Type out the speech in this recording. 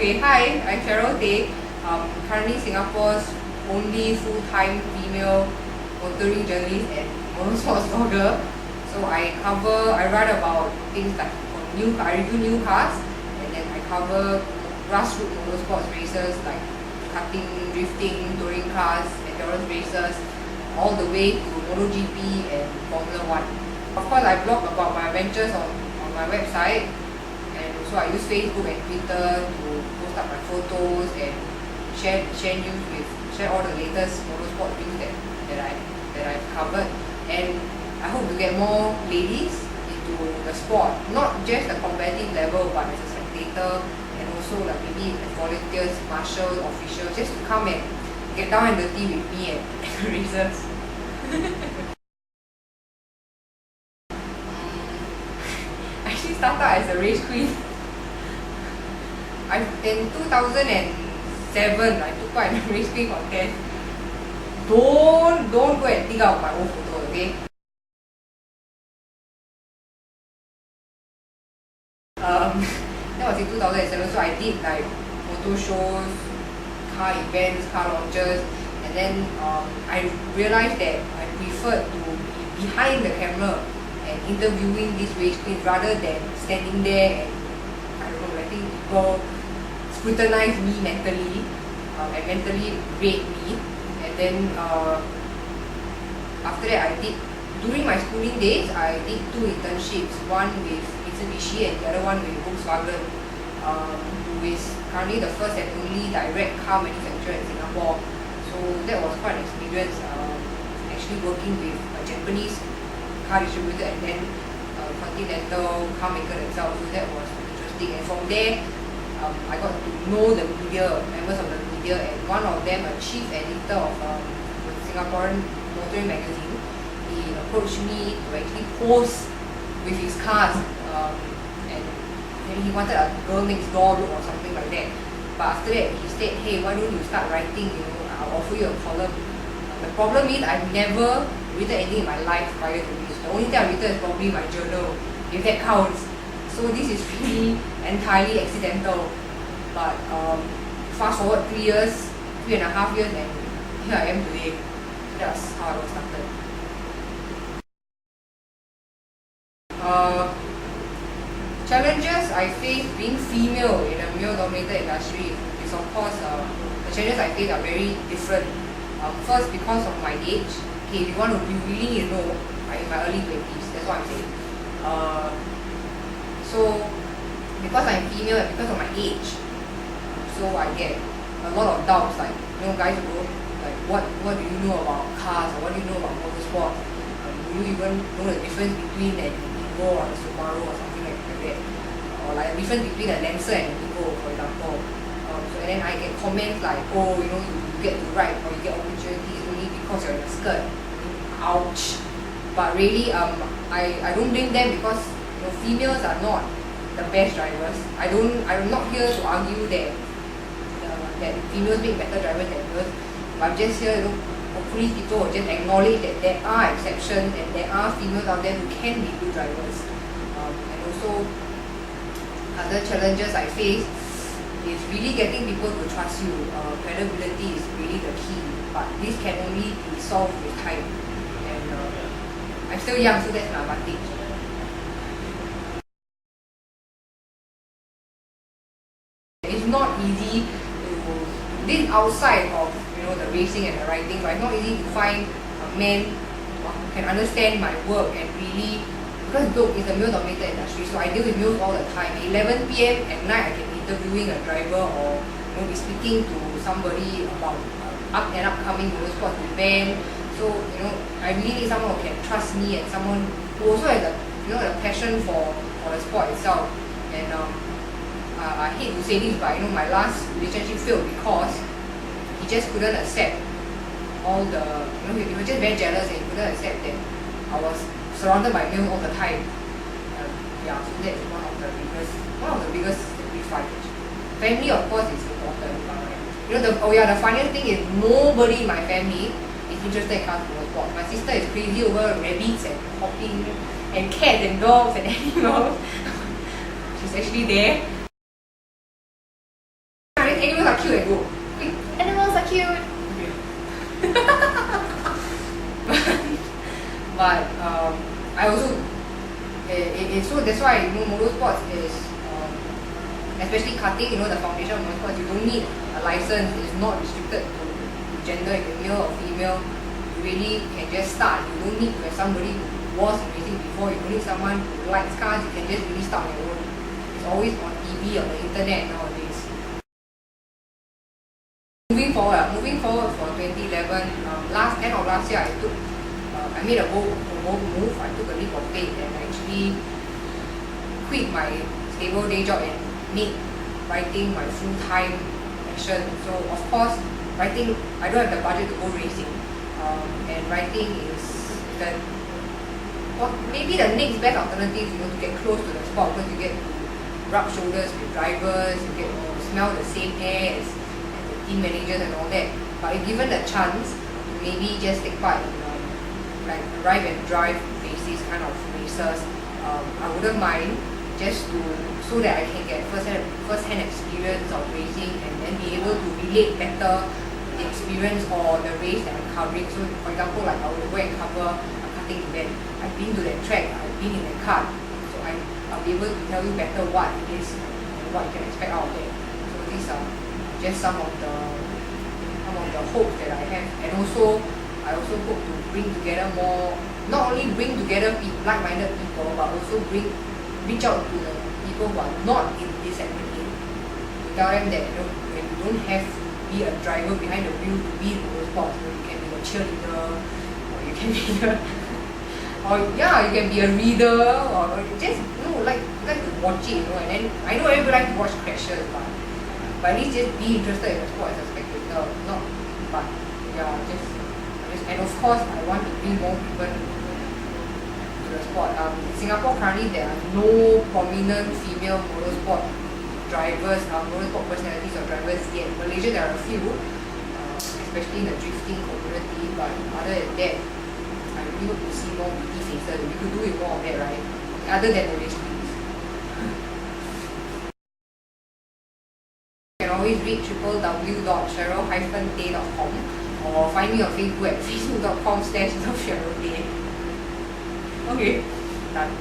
Okay, hi, I'm Cheryl Tay. Currently Singapore's only full-time female motoring journalist and motorsports blogger. So I write about things like I review new cars, and then I cover grassroots motorsports races like karting, drifting, touring cars, endurance races, all the way to MotoGP and Formula 1. Of course, I blog about my adventures on my website, and also I use Facebook and Twitter to post up my photos and share all the latest motorsport news that I've covered. And I hope to get more ladies into the sport, not just a competitive level, but as a spectator, and also like maybe as volunteers, marshals, officials, just to come and get down and dirty with me at races. I actually started as a race queen. In 2007, I took part in a race queen contest. Don't go and dig out my old photo, okay? That was in 2007, so I did like photo shows, car events, car launches, and then I realized that I preferred to be behind the camera and interviewing these race queens rather than standing there and I don't know, letting people scrutinize me mentally and mentally rate me. And then after that, during my schooling days, I did 2 internships, one with Mitsubishi and the other one with Volkswagen, who is currently the first and only direct car manufacturer in Singapore. So that was quite an experience, actually working with a Japanese car distributor and then Continental car maker themselves. So that was interesting. And from there, I got to know the media, members of the media, and one of them, a chief editor of a Singaporean motoring magazine, he approached me to actually pose with his cars, and he wanted a girl next door look or something like that. But after that, he said, hey, why don't you start writing, I'll offer you a column. The problem is I've never written anything in my life prior to this. The only thing I've written is probably my journal, if that counts. So this is really entirely accidental. But fast forward 3.5 years, and here I am today. That's how I was started. Challenges I face being female in a male-dominated industry is, of course, the challenges I face are very different. First, because of my age. Okay, if you really need to know, I'm in my early 20s. That's what I'm saying. So, because I'm female and because of my age, so I get a lot of doubts. Like, guys go like, what do you know about cars, or what do you know about motorsport? Do you even know the difference between an Indigo or a Subaru or something like that? Or like the difference between a Lancer and an Indigo, for example. And then I get comments like, oh, you get to ride or you get opportunities only because you're in a skirt. Ouch. But really, I don't blame them because females are not the best drivers. I'm not here to argue that females make better drivers than males. But I'm just here, hopefully people will just acknowledge that there are exceptions and there are females out there who can be good drivers. And also, other challenges I face is really getting people to trust you. Credibility is really the key, but this can only be solved with time. And I'm still young, so that's my advantage. It's not easy to, this outside of the racing and the riding, but it's not easy to find a man who can understand my work and really, because look, it's a male-dominated industry, so I deal with males all the time. 11 p.m. at night, I can be interviewing a driver or be speaking to somebody about an upcoming motorsport event. So I really need someone who can trust me and someone who also has the passion for the sport itself. And I hate to say this, but my last relationship failed because he just couldn't accept all the, he was just very jealous and he couldn't accept that I was surrounded by males all the time. Yeah, so that's one of the biggest sacrifices. Family, of course, is important. But, the funniest thing is nobody in my family is interested in cars motorsport. My sister is crazy over rabbits and hopping and cats and dogs and animals. She's actually there. animals are cute and go. Quick, animals are cute. Okay. but I also so that's why motorsports is especially karting. The foundation of motorsports, you don't need a license. It's not restricted to gender, if you're male or female. You really can just start. You don't need to have somebody who was in racing before. You don't need someone who likes cars. You can just really start on your own. It's always on TV or the internet nowadays. Moving forward for 2011, end of last year, I made a bold move. I took a leap of faith and actually quit my stable day job and made writing my full-time passion. So of course, writing, I don't have the budget to go racing, and writing is maybe the next best alternative, to get close to the sport, because you get to rub shoulders with drivers, you get to smell the same air as the team managers and all that. But if given the chance to maybe just take part in like drive and drive basis kind of races, I wouldn't mind, just so that I can get first-hand experience of racing and then be able to relate better the experience or the race that I'm covering. So for example, like I will go and cover a karting event. I've been to that track, I've been in that kart, so I'll be able to tell you better what it is and what you can expect out of it. So these are just some of the hopes that I have, and I also hope to bring together more, not only bring together like-minded people, but also reach out to the people who are not in this segment, to tell them that when you don't have to be a driver behind the wheel to be in motorsports, you can be a cheerleader, or you can be you can be a reader, or just like to watch it, and then I know everybody likes to watch crashes, but at least just be interested in the sport as a spectator, and of course I want to bring more people to the sport. In Singapore currently there are no prominent female motorsport drivers, motorsport personalities or drivers yet. Malaysia there are a few, especially in the drifting community, but other than that, I really hope to see more pretty faces. We could do with more of that, right? Other than the race teams. You can always read www.cheryl-tay.com or find me on Facebook at facebook.com/Cheryl Tay. Okay, done.